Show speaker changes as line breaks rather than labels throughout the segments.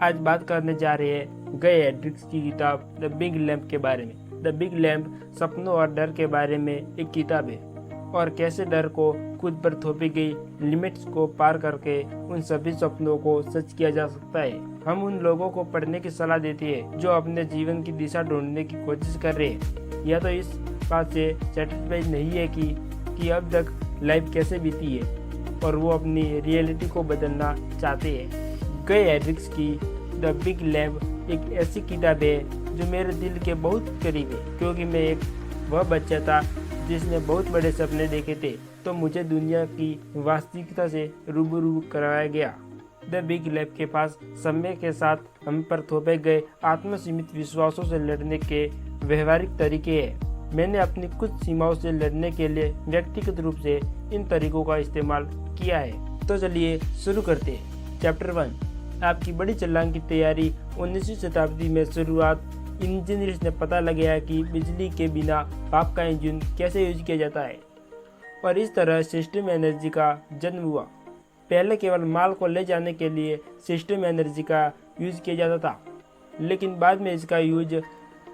आज बात करने जा रहे हैं गे हेड्रिक्स की किताब द बिग लैम्प के बारे में। द बिग लैम्प सपनों और डर के बारे में एक किताब है और कैसे डर को खुद पर थोपी गई लिमिट्स को पार करके उन सभी सपनों को सच किया जा सकता है। हम उन लोगों को पढ़ने की सलाह देते हैं जो अपने जीवन की दिशा ढूंढने की कोशिश कर रहे हैं या तो इस बात से सेटिस्फाइड नहीं है कि अब तक लाइफ कैसे बीती है और वो अपनी रियलिटी को बदलना चाहते हैं। गे हेड्रिक्स की द बिग लैम्प एक ऐसी किताब है जो मेरे दिल के बहुत करीब है, क्योंकि मैं वह बच्चा था जिसने बहुत बड़े सपने देखे थे, तो मुझे दुनिया की वास्तविकता से रूबरू कराया गया। द बिग लैम्प के पास समय के साथ हम पर थोपे गए आत्मसीमित विश्वासों से लड़ने के व्यवहारिक तरीके हैं। मैंने अपनी कुछ सीमाओं से लड़ने के लिए व्यक्तिगत रूप से इन तरीकों का इस्तेमाल किया है। तो चलिए शुरू करते हैं। चैप्टर 1, आपकी बड़ी छलांग की तैयारी। 19वीं शताब्दी में शुरुआत इंजीनियर्स ने पता लगाया कि बिजली के बिना भाप का इंजन कैसे यूज किया जाता है और इस तरह सिस्टम एनर्जी का जन्म हुआ। पहले केवल माल को ले जाने के लिए सिस्टम एनर्जी का यूज किया जाता था, लेकिन बाद में इसका यूज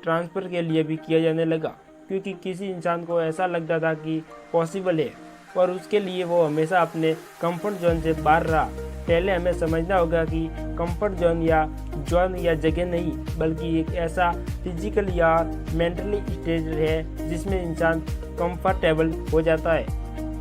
ट्रांसफ़र के लिए भी किया जाने लगा, क्योंकि किसी इंसान को ऐसा लगता था कि पॉसिबल है और उसके लिए वो हमेशा अपने कंफर्ट जोन से बाहर रहा। पहले हमें समझना होगा कि कंफर्ट जोन या जगह नहीं, बल्कि एक ऐसा फिजिकल या मेंटली स्टेज है जिसमें इंसान कंफर्टेबल हो जाता है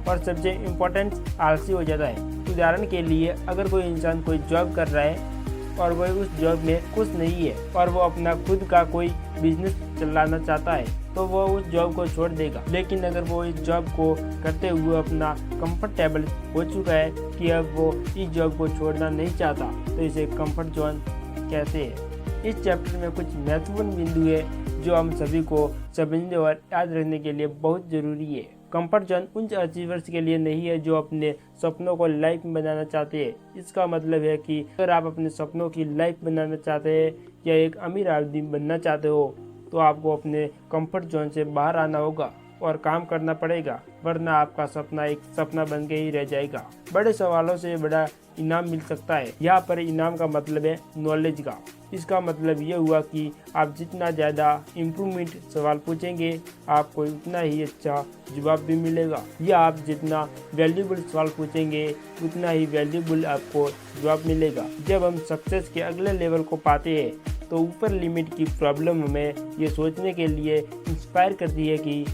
और सबसे इम्पोर्टेंट आलसी हो जाता है। उदाहरण के लिए, अगर कोई इंसान कोई जॉब कर रहा है और वह उस जॉब में खुश नहीं है और वो अपना खुद का कोई बिजनेस चलाना चाहता है, तो वो उस जॉब को छोड़ देगा। लेकिन अगर वो इस जॉब को करते हुए अपना कंफर्टेबल हो चुका है कि अब वो इस जॉब को छोड़ना नहीं चाहता, तो इसे कंफर्ट जोन कहते हैं। इस चैप्टर में कुछ महत्वपूर्ण बिंदु है जो हम सभी को समझने और याद रखने के लिए बहुत जरूरी है। कंफर्ट जोन उन अचीवर्स के लिए नहीं है जो अपने सपनों को लाइफ में बनाना चाहते हैं। इसका मतलब है कि अगर आप अपने सपनों की लाइफ बनाना चाहते हैं या एक अमीर आदमी बनना चाहते हो, तो आपको अपने कंफर्ट जोन से बाहर आना होगा और काम करना पड़ेगा, वरना आपका सपना एक सपना बन के ही रह जाएगा। बड़े सवालों से बड़ा इनाम मिल सकता है। यहाँ पर इनाम का मतलब है नॉलेज का। इसका मतलब ये हुआ कि आप जितना ज़्यादा इम्प्रूवमेंट सवाल पूछेंगे, आपको उतना ही अच्छा जवाब भी मिलेगा, या आप जितना वैल्यूबल सवाल पूछेंगे उतना ही वैल्यूबल आपको जवाब मिलेगा। जब हम सक्सेस के अगले लेवल को पाते हैं, तो ऊपर लिमिट की प्रॉब्लम हमें ये सोचने के लिए इंस्पायर करती है कि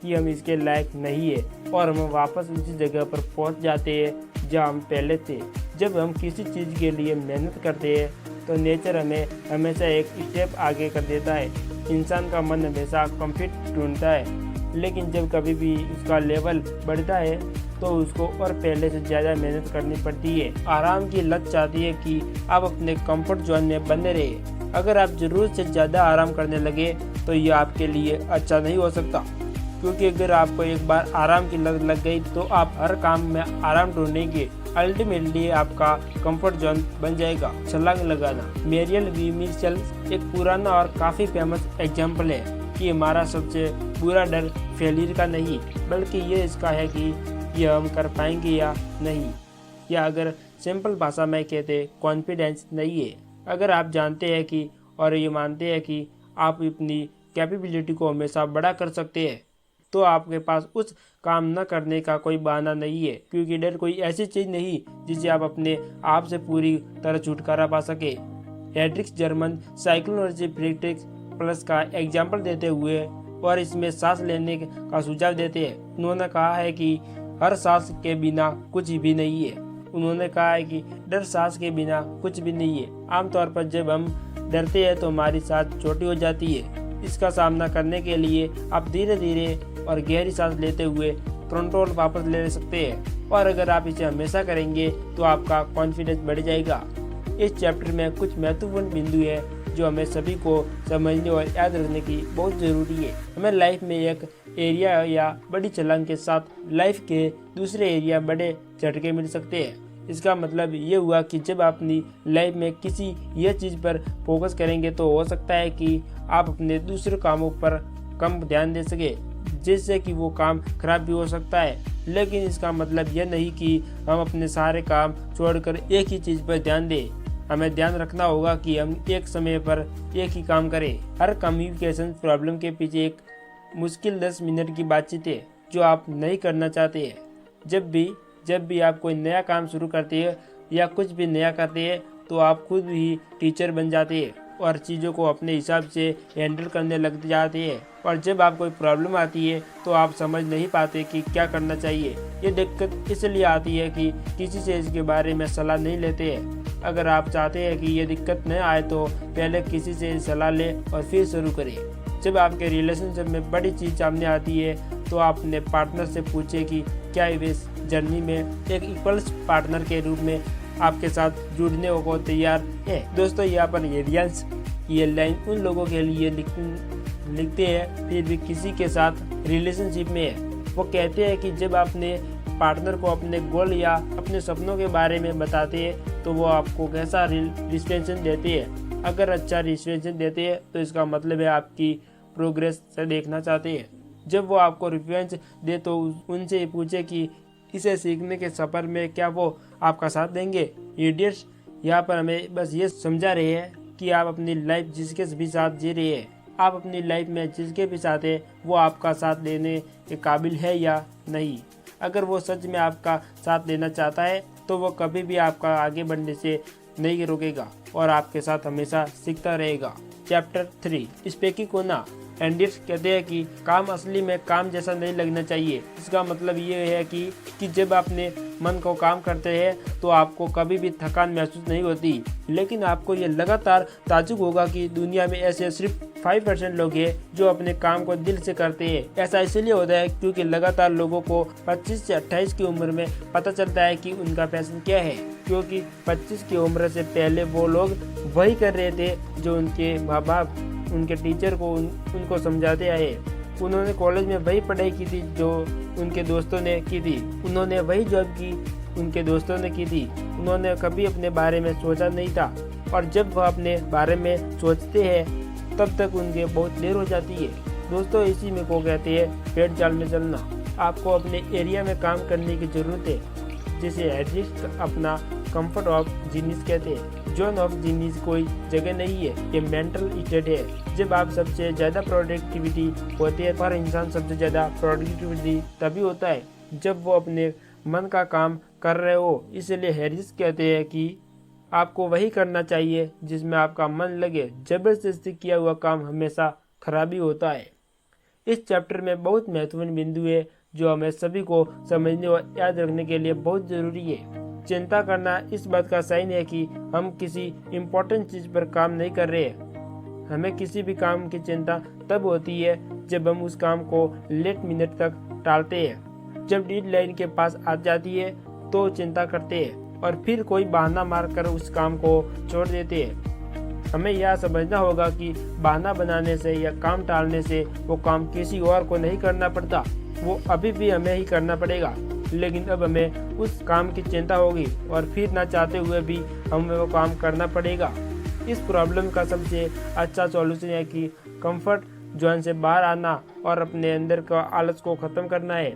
हम इसके लायक नहीं है, और हम वापस उसी जगह पर पहुंच जाते हैं जहां हम पहले थे। जब हम किसी चीज़ के लिए मेहनत करते हैं, तो नेचर हमें हमेशा एक स्टेप आगे कर देता है। इंसान का मन हमेशा कंफर्ट ढूंढता है, लेकिन जब कभी भी उसका लेवल बढ़ता है तो उसको और पहले से ज़्यादा मेहनत करनी पड़ती है। आराम की लत चाहती है कि आप अपने कंफर्ट जोन में बने रहे। अगर आप ज़रूरत से ज़्यादा आराम करने लगे तो ये आपके लिए अच्छा नहीं हो सकता, क्योंकि अगर आपको एक बार आराम की लत लग गई तो आप हर काम में आराम ढूंढेंगे। अल्टीमेटली आपका कंफर्ट जोन बन जाएगा छलांग लगाना। मेरियल वी मिशेल एक पुराना और काफ़ी फेमस एग्जाम्पल है कि हमारा सबसे बुरा डर फेलियर का नहीं, बल्कि ये इसका है कि ये हम कर पाएंगे या नहीं, या अगर सिंपल भाषा में कहते कॉन्फिडेंस नहीं है। अगर आप जानते हैं कि और ये मानते हैं कि आप अपनी कैपेबिलिटी को हमेशा बड़ा कर सकते हैं, तो आपके पास उस काम न करने का कोई बहाना नहीं है, क्योंकि डर कोई ऐसी चीज़ नहीं जिसे आप अपने आप से पूरी तरह छुटकारा पा सके। हेड्रिक्स जर्मन साइकोलॉजी प्रेक्टिस प्लस का एग्जाम्पल देते हुए और इसमें सांस लेने का सुझाव देते हैं। उन्होंने कहा है कि हर सांस के बिना कुछ भी नहीं है। उन्होंने कहा है कि डर सांस के बिना कुछ भी नहीं है। आमतौर पर जब हम डरते हैं तो हमारी सांस छोटी हो जाती है। इसका सामना करने के लिए आप धीरे धीरे और गहरी सांस लेते हुए कंट्रोल वापस ले सकते हैं, और अगर आप इसे हमेशा करेंगे तो आपका कॉन्फिडेंस बढ़ जाएगा। इस चैप्टर में कुछ महत्वपूर्ण बिंदु है जो हमें सभी को समझने और याद रखने की बहुत ज़रूरी है। हमें लाइफ में एक एरिया या बड़ी छलांग के साथ लाइफ के दूसरे एरिया बड़े झटके मिल सकते हैं। इसका मतलब ये हुआ कि जब आप अपनी लाइफ में किसी यह चीज़ पर फोकस करेंगे तो हो सकता है कि आप अपने दूसरे कामों पर कम ध्यान दे सके, जिससे कि वो काम खराब भी हो सकता है। लेकिन इसका मतलब यह नहीं कि हम अपने सारे काम छोड़कर एक ही चीज़ पर ध्यान दें। हमें ध्यान रखना होगा कि हम एक समय पर एक ही काम करें। हर कम्युनिकेशन प्रॉब्लम के पीछे एक मुश्किल 10 मिनट की बातचीत है जो आप नहीं करना चाहते हैं। जब भी आप कोई नया काम शुरू करते हैं या कुछ भी नया करते हैं तो आप खुद ही टीचर बन जाते हैं और चीज़ों को अपने हिसाब से हैंडल करने लग जाते हैं। और जब आप कोई प्रॉब्लम आती है तो आप समझ नहीं पाते कि क्या करना चाहिए। ये दिक्कत इसलिए आती है कि किसी से इसके बारे में सलाह नहीं लेते हैं। अगर आप चाहते हैं कि ये दिक्कत न आए तो पहले किसी से सलाह लें और फिर शुरू करें। जब आपके रिलेशनशिप में बड़ी चीज़ सामने आती है तो आप अपने पार्टनर से पूछें कि क्या वे इस जर्नी में एक इक्वल्स पार्टनर के रूप में आपके साथ जुड़ने को तैयार है। दोस्तों, यहाँ पर ये लाइन उन लोगों के लिए लिखते हैं फिर भी किसी के साथ रिलेशनशिप में है। वो कहते हैं कि जब आपने पार्टनर को अपने गोल या अपने सपनों के बारे में बताते हैं तो वो आपको कैसा रिस्पॉन्स देते हैं। अगर अच्छा रिस्पॉन्स देते हैं तो इसका मतलब है आपकी प्रोग्रेस से देखना चाहते हैं। जब वो आपको रिस्पॉन्स दे तो उनसे पूछे कि इसे सीखने के सफ़र में क्या वो आपका साथ देंगे। इडियट्स, यहाँ पर हमें बस ये समझा रहे हैं कि आप अपनी लाइफ जिसके भी साथ जी रहे हैं, आप अपनी लाइफ में जिसके भी साथ है वो आपका साथ देने के काबिल है या नहीं। अगर वो सच में आपका साथ देना चाहता है तो वो कभी भी आपका आगे बढ़ने से नहीं रोकेगा और आपके साथ हमेशा सीखता रहेगा। चैप्टर 3, स्पीकिंग होना। एंडियर्स कहते हैं कि काम असली में काम जैसा नहीं लगना चाहिए। इसका मतलब ये है कि जब अपने मन को काम करते हैं तो आपको कभी भी थकान महसूस नहीं होती, लेकिन आपको ये लगातार ताज्जुब होगा कि दुनिया में ऐसे सिर्फ 5% लोग हैं जो अपने काम को दिल से करते हैं। ऐसा इसलिए होता है क्योंकि लगातार लोगों को 25 से 28 की उम्र में पता चलता है कि उनका पैशन क्या है, क्योंकि 25 की उम्र से पहले वो लोग वही कर रहे थे जो उनके माँ बाप उनके टीचर को उनको समझाते आए। उन्होंने कॉलेज में वही पढ़ाई की थी जो उनके दोस्तों ने की थी। उन्होंने वही जॉब की उनके दोस्तों ने की थी। उन्होंने कभी अपने बारे में सोचा नहीं था और जब वह अपने बारे में सोचते हैं तब तक उनके बहुत देर हो जाती है। दोस्तों, इसी में को कहते हैं पेड़ चाल में चलना। आपको अपने एरिया में काम करने की जरूरत है, जिसे एटलीस्ट अपना कंफर्ट ऑफ जीनियस कहते हैं। जोन ऑफ जीनियस कोई जगह नहीं है, ये मेंटल स्टेट है। जब आप सबसे ज़्यादा प्रोडक्टिविटी होती है पर इंसान सबसे ज़्यादा प्रोडक्टिविटी तभी होता है जब वो अपने मन का काम कर रहे हो। इसलिए हैरिस कहते हैं कि आपको वही करना चाहिए जिसमें आपका मन लगे। जबरदस्ती किया हुआ काम हमेशा खराबी होता है। इस चैप्टर में बहुत महत्वपूर्ण बिंदु है जो हमें सभी को समझने और याद रखने के लिए बहुत ज़रूरी है। चिंता करना इस बात का साइन है कि हम किसी इम्पोर्टेंट चीज़ पर काम नहीं कर रहे हैं। हमें किसी भी काम की चिंता तब होती है जब हम उस काम को लेट मिनट तक टालते हैं। जब डेडलाइन के पास आ जाती है तो चिंता करते हैं और फिर कोई बहाना मारकर उस काम को छोड़ देते हैं। हमें यह समझना होगा कि बहाना बनाने से या काम टालने से वो काम किसी और को नहीं करना पड़ता, वो अभी भी हमें ही करना पड़ेगा। लेकिन अब हमें उस काम की चिंता होगी और फिर ना चाहते हुए भी हमें वो काम करना पड़ेगा। इस प्रॉब्लम का सबसे अच्छा सॉल्यूशन है कि कंफर्ट जोन से बाहर आना और अपने अंदर का आलस को ख़त्म करना है।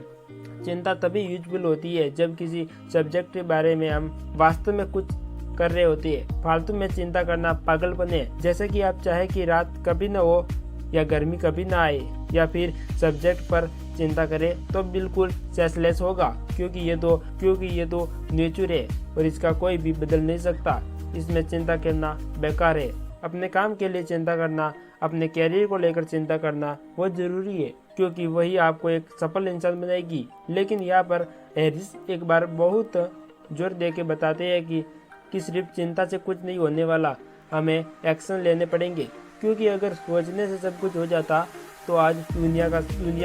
चिंता तभी यूजफुल होती है जब किसी सब्जेक्ट के बारे में हम वास्तव में कुछ कर रहे होते हैं। फालतू में चिंता करना पागलपन है। जैसे कि आप चाहे कि रात कभी न हो या गर्मी कभी ना आए या फिर सब्जेक्ट पर चिंता करें तो बिल्कुल सेंसलेस होगा, क्योंकि ये तो नेचर है और इसका कोई भी बदल नहीं सकता। इसमें चिंता करना बेकार है। अपने काम के लिए चिंता करना, अपने कैरियर को लेकर चिंता करना बहुत जरूरी है, क्योंकि वही आपको एक सफल इंसान बनाएगी। लेकिन यहाँ पर हैरिस एक बार बहुत जोर दे के बताते हैं कि सिर्फ चिंता से कुछ नहीं होने वाला, हमें एक्शन लेने पड़ेंगे। क्योंकि अगर सोचने से सब कुछ हो जाता तो आज दुनिया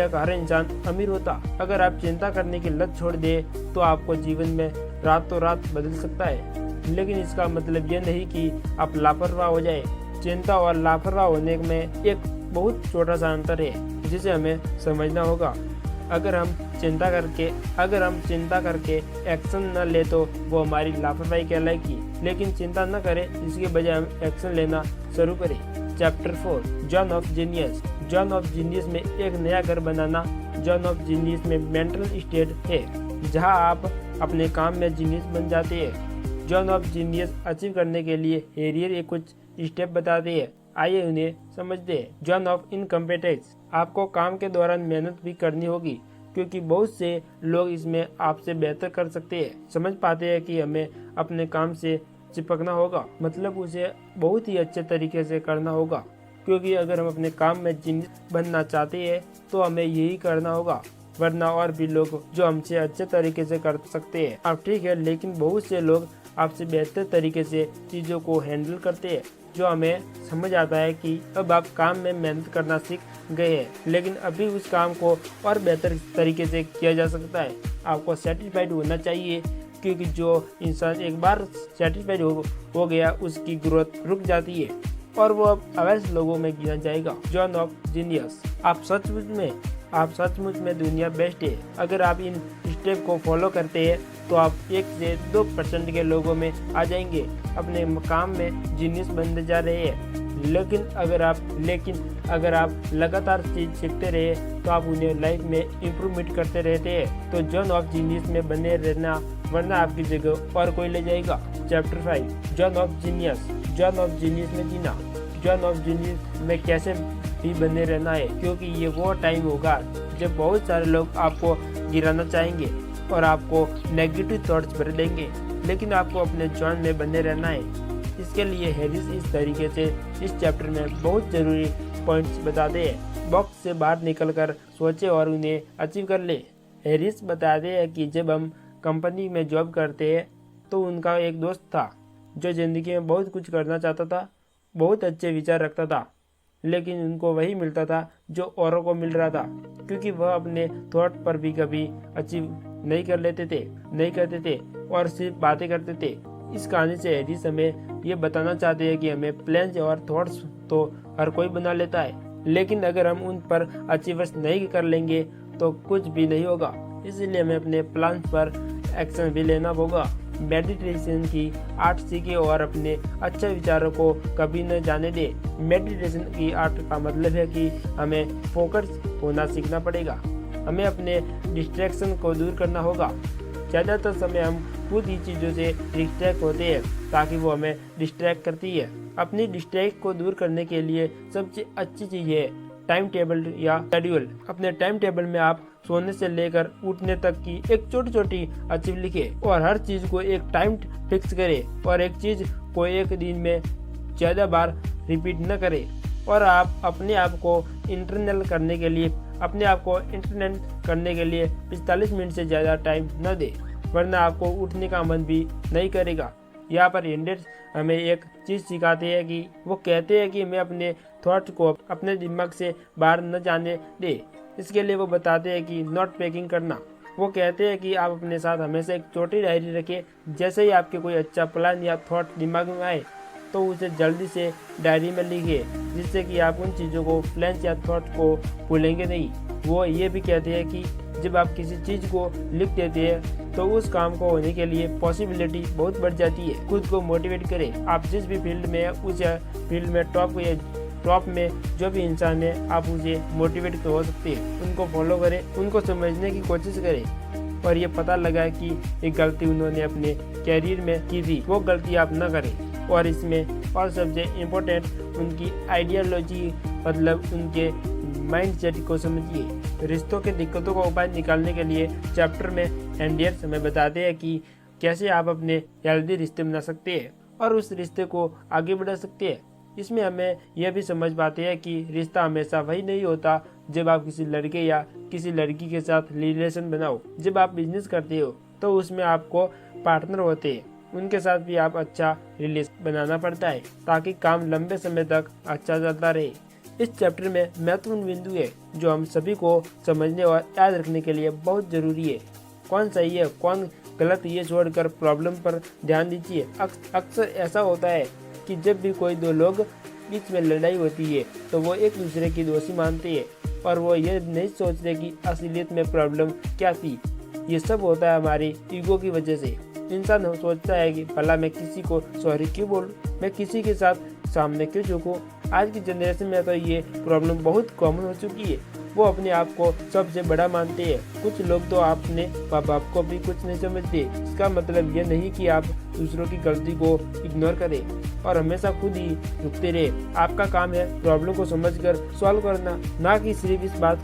का हर इंसान अमीर होता। अगर आप चिंता करने की लत छोड़ दे तो आपको जीवन में रातों रात बदल सकता है। लेकिन इसका मतलब ये नहीं कि आप लापरवाह हो जाए। चिंता और लापरवाह होने में एक बहुत छोटा सा अंतर है जिसे हमें समझना होगा। अगर हम चिंता करके एक्शन न ले तो वो हमारी लापरवाही कहलाएगी। लेकिन चिंता न करें, इसके बजाय हम एक्शन लेना शुरू करें। Chapter 4, zone of genius. Zone of genius में एक नया घर बनाना। जोन ऑफ जीनियस में मेंटल स्टेट है जहां आप अपने काम में जीनियस बन जाते हैं। जॉन ऑफ जीनियस अचीव करने के लिए हैरियर एक कुछ स्टेप बताते हैं। आइए उन्हें समझते हैं। जॉन ऑफ इनकम्पिटेंस, आपको काम के दौरान मेहनत भी करनी होगी क्योंकि बहुत से लोग इसमें आपसे बेहतर कर सकते हैं। समझ पाते हैं कि हमें अपने काम से चिपकना होगा, मतलब उसे बहुत ही अच्छे तरीके से करना होगा, क्योंकि अगर हम अपने काम में जीनियस बनना चाहते हैं तो हमें यही करना होगा, वरना और भी लोग जो हमसे अच्छे तरीके से कर सकते हैं। अब ठीक है, लेकिन बहुत से लोग आपसे बेहतर तरीके से चीज़ों को हैंडल करते हैं, जो हमें समझ आता है कि अब आप काम में मेहनत करना सीख गए हैं, लेकिन अभी उस काम को और बेहतर तरीके से किया जा सकता है। आपको सेटिस्फाइड होना चाहिए, क्योंकि जो इंसान एक बार सेटिस्फाइड हो गया उसकी ग्रोथ रुक जाती है और वो अब अवैध लोगों में गिना जाएगा। जॉन ऑफ जीनियस, आप सचमुच में दुनिया बेस्ट है। अगर आप इन स्टेप को फॉलो करते हैं तो आप 1 से 2% के लोगों में आ जाएंगे, अपने काम में जीनियस बनते जा रहे हैं। लेकिन अगर आप लगातार चीज सीखते रहे तो आप उन्हें लाइफ में इम्प्रूवमेंट करते रहते हैं। तो जॉन ऑफ जीनियस में बने रहना, वरना आपकी जगह और कोई ले जाएगा। चैप्टर 5, जॉन ऑफ जीनियस में जीना। जॉन ऑफ जीनियस में कैसे भी बने रहना है, क्योंकि ये वो टाइम होगा जब बहुत सारे लोग आपको गिराना चाहेंगे और आपको नेगेटिव थॉट्स भर देंगे, लेकिन आपको अपने जॉन में बने रहना है। इसके लिए हैरिस इस तरीके से इस चैप्टर में बहुत ज़रूरी पॉइंट्स बताते हैं। बॉक्स से बाहर निकलकर सोचे और उन्हें अचीव कर ले। हैरिस बताते हैं कि जब हम कंपनी में जॉब करते हैं तो उनका एक दोस्त था जो ज़िंदगी में बहुत कुछ करना चाहता था, बहुत अच्छे विचार रखता था, लेकिन उनको वही मिलता था जो औरों को मिल रहा था, क्योंकि वह अपने थॉट पर भी कभी अचीव नहीं करते थे और सिर्फ बातें करते थे। इस कहानी से हैरिस हमें ये बताना चाहते हैं कि हमें प्लान्स और थॉट्स तो हर कोई बना लेता है, लेकिन अगर हम उन पर अचीवर्स नहीं कर लेंगे तो कुछ भी नहीं होगा। इसलिए हमें अपने प्लान पर एक्शन भी लेना होगा। मेडिटेशन की आर्ट सीखे और अपने अच्छे विचारों को कभी न जाने दे। मेडिटेशन की आर्ट का मतलब है कि हमें फोकस होना सीखना पड़ेगा। हमें अपने डिस्ट्रैक्शन को दूर करना होगा। ज़्यादातर समय हम खुद ही चीज़ों से डिस्ट्रैक्ट होते हैं ताकि वो हमें डिस्ट्रैक्ट करती है। अपनी डिस्ट्रैक्ट को दूर करने के लिए सबसे अच्छी चीज़ है टाइम टेबल या शेड्यूल। अपने टाइम टेबल में आप सोने से लेकर उठने तक की एक छोटी अचीव लिखे और हर चीज़ को एक टाइम फिक्स करें और एक चीज़ को एक दिन में ज़्यादा बार रिपीट न करें। और आप अपने आप को इंटरनल करने के लिए 45 मिनट से ज़्यादा टाइम न दें, वरना आपको उठने का मन भी नहीं करेगा। यहाँ पर इंडेक्स हमें एक चीज़ सिखाते हैं कि वो कहते हैं कि मैं अपने थॉट को अपने दिमाग से बाहर न जाने दे। इसके लिए वो बताते हैं कि नोट टेकिंग करना। वो कहते हैं कि आप अपने साथ हमेशा एक छोटी डायरी रखें। जैसे ही आपके कोई अच्छा प्लान या थॉट दिमाग में आए तो उसे जल्दी से डायरी में लिखिए, जिससे कि आप उन चीज़ों को, प्लान या थॉट को भूलेंगे नहीं। वो ये भी कहते हैं कि जब आप किसी चीज़ को लिख देते हैं तो उस काम को होने के लिए पॉसिबिलिटी बहुत बढ़ जाती है। खुद को मोटिवेट करें। आप जिस भी फील्ड में उस फील्ड में टॉप में जो भी इंसान है, आप उसे मोटिवेट हो सकते हैं। उनको फॉलो करें, उनको समझने की कोशिश करें और ये पता लगा कि एक गलती उन्होंने अपने कैरियर में की थी, वो गलती आप न करें। और इसमें और सबसे इम्पोर्टेंट उनकी आइडियोलॉजी, मतलब उनके माइंडसेट को समझिए। रिश्तों के दिक्कतों का उपाय निकालने के लिए चैप्टर में हैरिस हमें बताते हैं कि कैसे आप अपने हेल्दी रिश्ते बना सकते हैं और उस रिश्ते को आगे बढ़ा सकते हैं। इसमें हमें यह भी समझ पाते हैं कि रिश्ता हमेशा वही नहीं होता जब आप किसी लड़के या किसी लड़की के साथ रिलेशन बनाओ। जब आप बिजनेस करते हो तो उसमें आपको पार्टनर होते हैं, उनके साथ भी आप अच्छा रिलेशन बनाना पड़ता है ताकि काम लंबे समय तक अच्छा चलता रहे। इस चैप्टर में महत्वपूर्ण बिंदु है जो हम सभी को समझने और याद रखने के लिए बहुत जरूरी है। कौन सही है कौन गलत, ये छोड़कर प्रॉब्लम पर ध्यान दीजिए। अक्सर ऐसा होता है कि जब भी कोई दो लोग बीच में लड़ाई होती है तो वो एक दूसरे की दोषी मानते हैं और वो ये नहीं सोचते कि असलियत में प्रॉब्लम क्या थी। ये सब होता है हमारी ईगो की वजह से। इंसान सोचता है कि भला मैं किसी को सॉरी क्यों बोलूं, मैं किसी के साथ सामने क्यों झुकूं। आज की जनरेशन में तो ये प्रॉब्लम बहुत कॉमन हो चुकी है। वो अपने आप को सबसे बड़ा मानते हैं। कुछ लोग तो अपने माँ बाप को भी कुछ नहीं समझते। इसका मतलब ये नहीं कि आप दूसरों की गलती को इग्नोर करें और हमेशा खुद ही रुकते रहे। आपका काम है प्रॉब्लम को समझकर सॉल्व करना, ना कि सिर्फ इस बात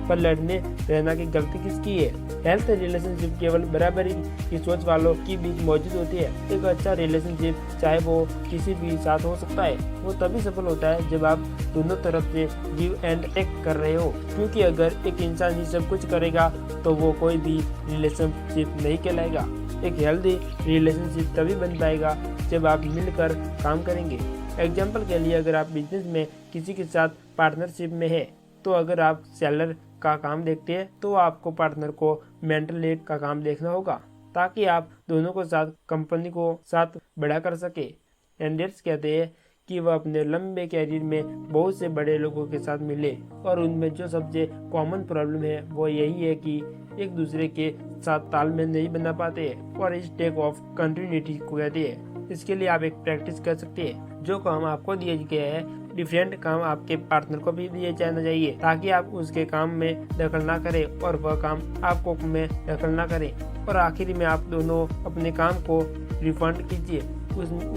पर लड़ने रहना कि गलती किसकी है। हेल्थ रिलेशनशिप केवल बराबरी की सोच वालों के बीच मौजूद होती है। एक अच्छा रिलेशनशिप चाहे वो किसी भी साथ हो सकता है, वो तभी सफल होता है जब आप दोनों तरफ से गिव एंड टेक कर रहे हो। क्योंकि अगर एक इंसान ही सब कुछ करेगा तो वो कोई भी रिलेशनशिप नहीं कहलाएगा। एक हेल्दी रिलेशनशिप तभी बन पाएगा जब आप मिलकर काम करेंगे। एग्जाम्पल के लिए, अगर आप बिजनेस में किसी के साथ पार्टनरशिप में है, तो अगर आप सेलर का काम देखते हैं तो आपको पार्टनर को मेंटल लीड का काम देखना होगा, ताकि आप दोनों को साथ कंपनी को साथ बड़ा कर सके। एंडर्स कहते हैं कि वह अपने लंबे कैरियर में बहुत से बड़े लोगों के साथ मिले और उनमें जो सबसे कॉमन प्रॉब्लम है वो यही है कि एक दूसरे के साथ तालमेल नहीं बना पाते और इस टेक ऑफ कंटिन्यूटी को कहते हैं। इसके लिए आप एक प्रैक्टिस कर सकते हैं। जो काम आपको दिया गया है, डिफरेंट काम आपके पार्टनर को भी दिए जाना चाहिए, ताकि आप उसके काम में दखल ना करें और वह काम आपको में दखल ना करें। और आखिर में आप दोनों अपने काम को रिफंड कीजिए।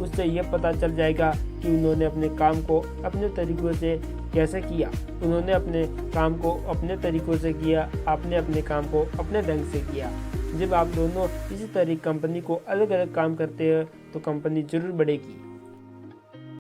उससे यह पता चल जाएगा कि उन्होंने अपने काम को अपने तरीकों से कैसे किया। उन्होंने अपने काम को अपने तरीकों से किया, आपने अपने काम को अपने ढंग से किया। जब आप दोनों इसी तरह कंपनी को अलग अलग काम करते हैं तो कंपनी जरूर बढ़ेगी।